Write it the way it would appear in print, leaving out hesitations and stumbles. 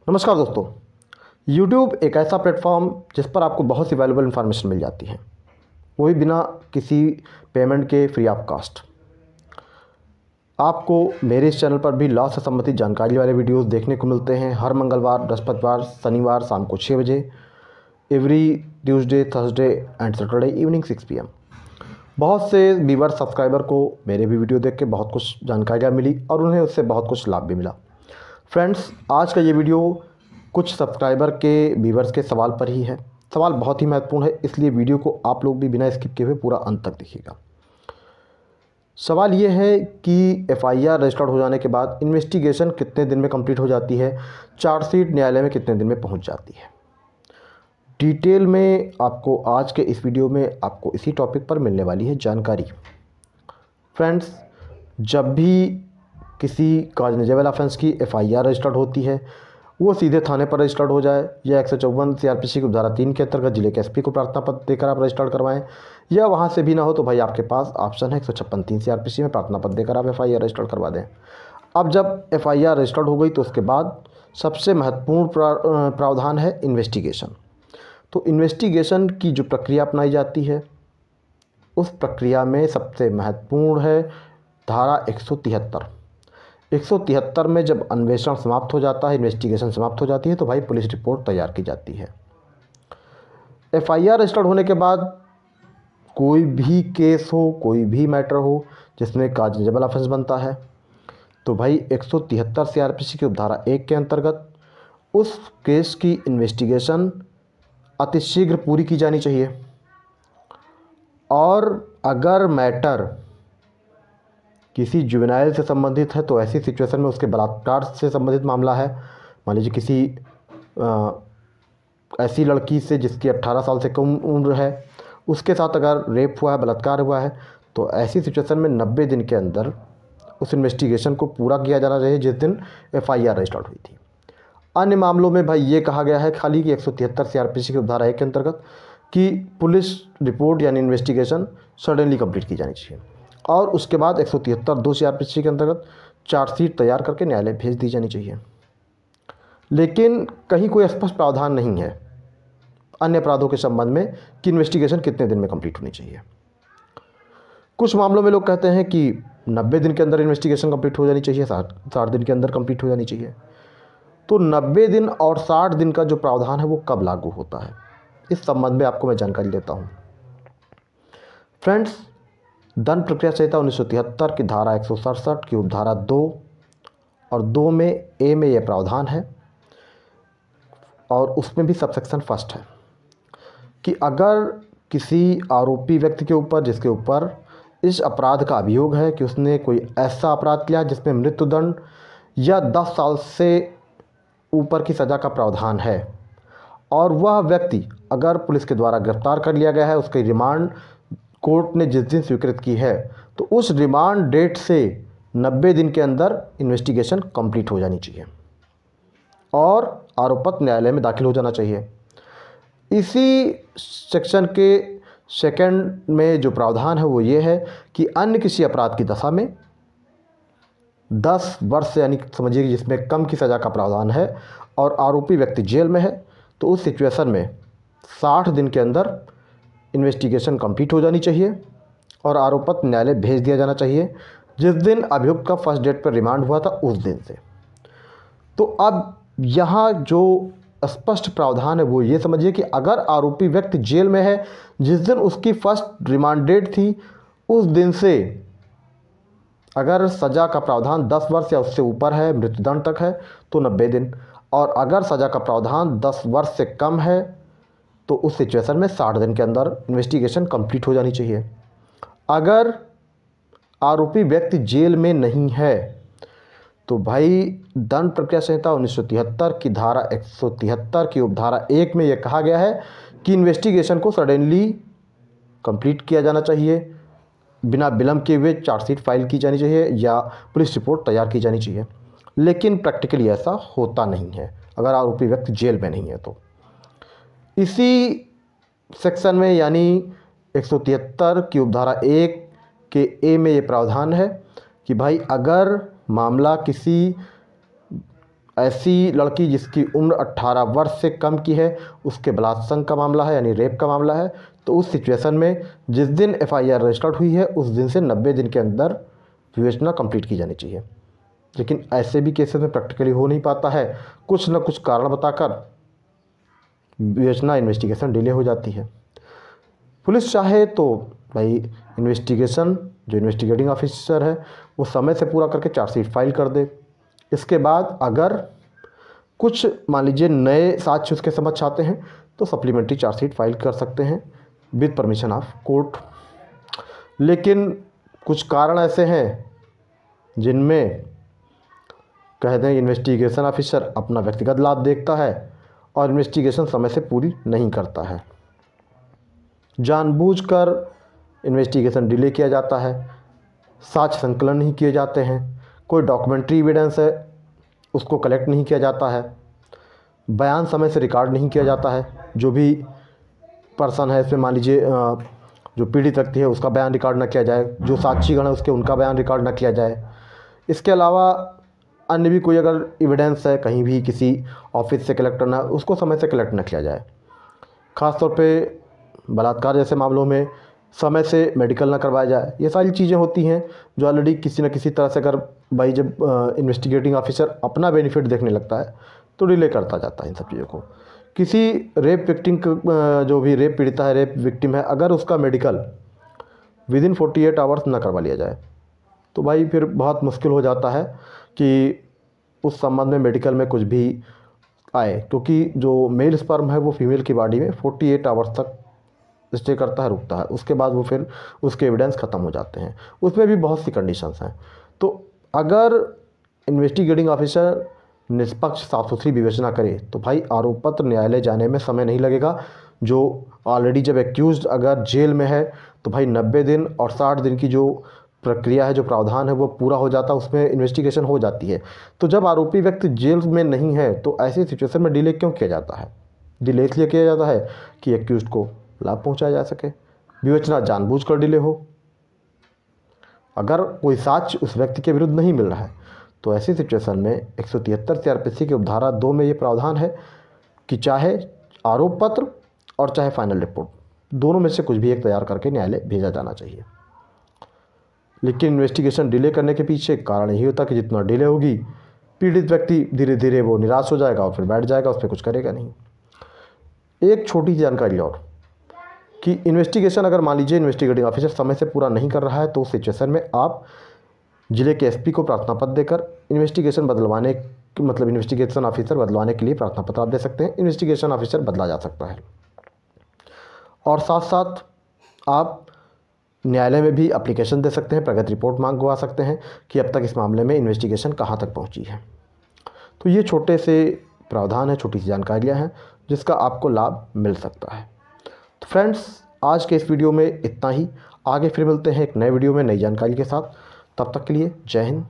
नमस्कार दोस्तों। YouTube एक ऐसा प्लेटफॉर्म जिस पर आपको बहुत सी वैल्यूबल इन्फॉर्मेशन मिल जाती है, वो भी बिना किसी पेमेंट के, फ्री ऑफ कास्ट। आपको मेरे इस चैनल पर भी लॉ से संबंधित जानकारी वाले वीडियोस देखने को मिलते हैं हर मंगलवार, बृहस्पतिवार, शनिवार शाम को 6 बजे, every Tuesday, Thursday and Saturday evening 6 PM। बहुत से व्यूअर सब्सक्राइबर को मेरे भी वीडियो देख के बहुत कुछ जानकारियाँ मिली और उन्हें उससे बहुत कुछ लाभ भी मिला। फ्रेंड्स, आज का ये वीडियो कुछ सब्सक्राइबर के व्यूअर्स के सवाल पर ही है। सवाल बहुत ही महत्वपूर्ण है, इसलिए वीडियो को आप लोग भी बिना स्किप किए हुए पूरा अंत तक देखिएगा। सवाल ये है कि FIR रजिस्टर्ड हो जाने के बाद इन्वेस्टिगेशन कितने दिन में कंप्लीट हो जाती है, चार्जशीट न्यायालय में कितने दिन में पहुंच जाती है। डिटेल में आपको आज के इस वीडियो में आपको इसी टॉपिक पर मिलने वाली है जानकारी। फ्रेंड्स, जब भी किसी कॉग्निजेबल ऑफेंस की FIR रजिस्टर्ड होती है, वो सीधे थाने पर रजिस्टर्ड हो जाए या 154 CRPC की धारा 3 के अंतर्गत जिले के SP को प्रार्थना पत्र देकर आप रजिस्टर्ड करवाएं, या वहाँ से भी ना हो तो भाई आपके पास ऑप्शन है 156(3) CRPC में प्रार्थना पत्र देकर आप FIR रजिस्टर्ड करवा दें। अब जब FIR रजिस्टर्ड हो गई तो उसके बाद सबसे महत्वपूर्ण प्रावधान है इन्वेस्टिगेशन। तो इन्वेस्टिगेशन की जो प्रक्रिया अपनाई जाती है, उस प्रक्रिया में सबसे महत्वपूर्ण है धारा 173। 173 में जब अन्वेषण समाप्त हो जाता है, इन्वेस्टिगेशन समाप्त हो जाती है, तो भाई पुलिस रिपोर्ट तैयार की जाती है। FIR रजिस्टर्ड होने के बाद कोई भी केस हो, कोई भी मैटर हो जिसमें कॉग्निजेबल ऑफेंस बनता है, तो भाई 173 CRPC की उपधारा 1 के अंतर्गत उस केस की इन्वेस्टिगेशन अतिशीघ्र पूरी की जानी चाहिए। और अगर मैटर किसी जुवेनाइल से संबंधित है तो ऐसी सिचुएशन में उसके बलात्कार से संबंधित मामला है, मान लीजिए किसी ऐसी लड़की से जिसकी 18 साल से कम उम्र है, उसके साथ अगर रेप हुआ है, बलात्कार हुआ है, तो ऐसी सिचुएशन में 90 दिन के अंदर उस इन्वेस्टिगेशन को पूरा किया जाना चाहिए जिस दिन FIR रजिस्टर्ड हुई थी। अन्य मामलों में भाई ये कहा गया है खाली कि 173 CRPC की उपधारा 1 के अंतर्गत कि पुलिस रिपोर्ट यानी इन्वेस्टिगेशन सडनली कंप्लीट की जानी चाहिए और उसके बाद 173(2) CRPC के अंतर्गत चार्जशीट तैयार करके न्यायालय भेज दी जानी चाहिए। लेकिन कहीं कोई स्पष्ट प्रावधान नहीं है अन्य अपराधों के संबंध में कि इन्वेस्टिगेशन कितने दिन में कंप्लीट होनी चाहिए। कुछ मामलों में लोग कहते हैं कि 90 दिन के अंदर इन्वेस्टिगेशन कंप्लीट हो जानी चाहिए, 60 दिन के अंदर कंप्लीट हो जानी चाहिए। तो 90 दिन और 60 दिन का जो प्रावधान है वो कब लागू होता है, इस संबंध में आपको मैं जानकारी देता हूँ। फ्रेंड्स, दंड प्रक्रिया संहिता 1973 की धारा 167 की उपधारा 2 और 2 में A में यह प्रावधान है और उसमें भी सबसेक्शन 1 है कि अगर किसी आरोपी व्यक्ति के ऊपर जिसके ऊपर इस अपराध का अभियोग है कि उसने कोई ऐसा अपराध किया जिसमें मृत्युदंड या 10 साल से ऊपर की सज़ा का प्रावधान है और वह व्यक्ति अगर पुलिस के द्वारा गिरफ्तार कर लिया गया है, उसकी रिमांड कोर्ट ने जिस दिन स्वीकृत की है, तो उस रिमांड डेट से 90 दिन के अंदर इन्वेस्टिगेशन कंप्लीट हो जानी चाहिए और आरोपपत्र न्यायालय में दाखिल हो जाना चाहिए। इसी सेक्शन के सेकंड में जो प्रावधान है वो ये है कि अन्य किसी अपराध की दशा में 10 वर्ष से यानी समझिए कि जिसमें कम की सज़ा का प्रावधान है और आरोपी व्यक्ति जेल में है, तो उस सिचुएशन में 60 दिन के अंदर इन्वेस्टिगेशन कंप्लीट हो जानी चाहिए और आरोपपत्र न्यायालय भेज दिया जाना चाहिए जिस दिन अभियुक्त का फर्स्ट डेट पर रिमांड हुआ था उस दिन से। तो अब यहाँ जो स्पष्ट प्रावधान है वो ये समझिए कि अगर आरोपी व्यक्ति जेल में है, जिस दिन उसकी फर्स्ट रिमांड डेट थी उस दिन से अगर सज़ा का प्रावधान 10 वर्ष या उससे ऊपर है, मृत्युदंड तक है, तो 90 दिन, और अगर सज़ा का प्रावधान 10 वर्ष से कम है तो उस सिचुएशन में 60 दिन के अंदर इन्वेस्टिगेशन कंप्लीट हो जानी चाहिए। अगर आरोपी व्यक्ति जेल में नहीं है तो भाई दंड प्रक्रिया संहिता 1973 की धारा 173 की उपधारा 1 में यह कहा गया है कि इन्वेस्टिगेशन को सडनली कंप्लीट किया जाना चाहिए, बिना विलंब किए हुए चार्जशीट फाइल की जानी चाहिए या पुलिस रिपोर्ट तैयार की जानी चाहिए। लेकिन प्रैक्टिकली ऐसा होता नहीं है अगर आरोपी व्यक्ति जेल में नहीं है। तो इसी सेक्शन में यानी 173 की उपधारा 1 के A में ये प्रावधान है कि भाई अगर मामला किसी ऐसी लड़की जिसकी उम्र 18 वर्ष से कम की है, उसके बलात्संग का मामला है यानी रेप का मामला है, तो उस सिचुएशन में जिस दिन FIR रजिस्टर्ड हुई है उस दिन से 90 दिन के अंदर विवेचना कंप्लीट की जानी चाहिए। लेकिन ऐसे भी केसेस में प्रैक्टिकली हो नहीं पाता है, कुछ न कुछ कारण बताकर विवेचना इन्वेस्टिगेशन डिले हो जाती है। पुलिस चाहे तो भाई इन्वेस्टिगेशन जो इन्वेस्टिगेटिंग ऑफिसर है वो समय से पूरा करके चार्जशीट फाइल कर दे। इसके बाद अगर कुछ मान लीजिए नए साक्ष्य उसके समक्ष आते हैं तो सप्लीमेंट्री चार्जशीट फाइल कर सकते हैं विद परमिशन ऑफ कोर्ट। लेकिन कुछ कारण ऐसे हैं जिनमें कह दें इन्वेस्टिगेशन ऑफिसर अपना व्यक्तिगत लाभ देखता है और इन्वेस्टिगेशन समय से पूरी नहीं करता है, जानबूझकर इन्वेस्टिगेशन डिले किया जाता है, साक्ष्य संकलन नहीं किए जाते हैं, कोई डॉक्यूमेंट्री एविडेंस है उसको कलेक्ट नहीं किया जाता है, बयान समय से रिकॉर्ड नहीं किया जाता है, जो भी पर्सन है इसमें मान लीजिए जो पीड़ित व्यक्ति है उसका बयान रिकॉर्ड ना किया जाए, जो साक्षीगण है उसके उनका बयान रिकॉर्ड ना किया जाए। इसके अलावा अन्य भी कोई अगर एविडेंस है कहीं भी किसी ऑफिस से कलेक्ट करना उसको समय से कलेक्ट ना किया जाए। ख़ासतौर पे बलात्कार जैसे मामलों में समय से मेडिकल ना करवाया जाए। ये सारी चीज़ें होती हैं जो ऑलरेडी किसी न किसी तरह से अगर भाई जब इन्वेस्टिगेटिंग ऑफिसर अपना बेनिफिट देखने लगता है तो डिले करता जाता है इन सब चीज़ों को। किसी रेप विक्टिम जो भी रेप पीड़िता है, रेप विक्टिम है, अगर उसका मेडिकल विदिन 48 आवर्स ना करवा लिया जाए तो भाई फिर बहुत मुश्किल हो जाता है कि उस संबंध में मेडिकल में कुछ भी आए, क्योंकि जो मेल स्पर्म है वो फीमेल की बॉडी में 48 आवर्स तक स्टे करता है, रुकता है, उसके बाद वो फिर उसके एविडेंस ख़त्म हो जाते हैं। उसमें भी बहुत सी कंडीशंस हैं। तो अगर इन्वेस्टिगेटिंग ऑफिसर निष्पक्ष साफ सुथरी विवेचना करे तो भाई आरोप पत्र न्यायालय जाने में समय नहीं लगेगा। जो ऑलरेडी जब एक्यूज्ड अगर जेल में है तो भाई 90 दिन और 60 दिन की जो प्रक्रिया है, जो प्रावधान है वो पूरा हो जाता है, उसमें इन्वेस्टिगेशन हो जाती है। तो जब आरोपी व्यक्ति जेल में नहीं है तो ऐसी सिचुएशन में डिले क्यों किया जाता है? डिले इसलिए किया जाता है कि एक्यूज्ड को लाभ पहुंचाया जा सके, विवेचना जानबूझकर डिले हो। अगर कोई साक्ष्य उस व्यक्ति के विरुद्ध नहीं मिल रहा है तो ऐसी सिचुएशन में 173 CRPC की उपधारा 2 में ये प्रावधान है कि चाहे आरोप पत्र और चाहे फाइनल रिपोर्ट दोनों में से कुछ भी एक तैयार करके न्यायालय भेजा जाना चाहिए। लेकिन इन्वेस्टिगेशन डिले करने के पीछे कारण यही होता है कि जितना डिले होगी पीड़ित व्यक्ति धीरे धीरे वो निराश हो जाएगा और फिर बैठ जाएगा, उस पर कुछ करेगा नहीं। एक छोटी सी जानकारी और कि इन्वेस्टिगेशन अगर मान लीजिए इन्वेस्टिगेटिंग ऑफिसर समय से पूरा नहीं कर रहा है तो उस सिचुएशन में आप जिले के SP को प्रार्थना पत्र देकर इन्वेस्टिगेशन बदलवाने मतलब इन्वेस्टिगेशन ऑफिसर बदलवाने के लिए प्रार्थना पत्र आप दे सकते हैं। इन्वेस्टिगेशन ऑफिसर बदला जा सकता है और साथ साथ आप न्यायालय में भी एप्लीकेशन दे सकते हैं, प्रगति रिपोर्ट मंगवा सकते हैं कि अब तक इस मामले में इन्वेस्टिगेशन कहाँ तक पहुँची है। तो ये छोटे से प्रावधान है, छोटी सी जानकारियाँ हैं जिसका आपको लाभ मिल सकता है। तो फ्रेंड्स आज के इस वीडियो में इतना ही। आगे फिर मिलते हैं एक नए वीडियो में नई जानकारी के साथ। तब तक के लिए जय हिंद,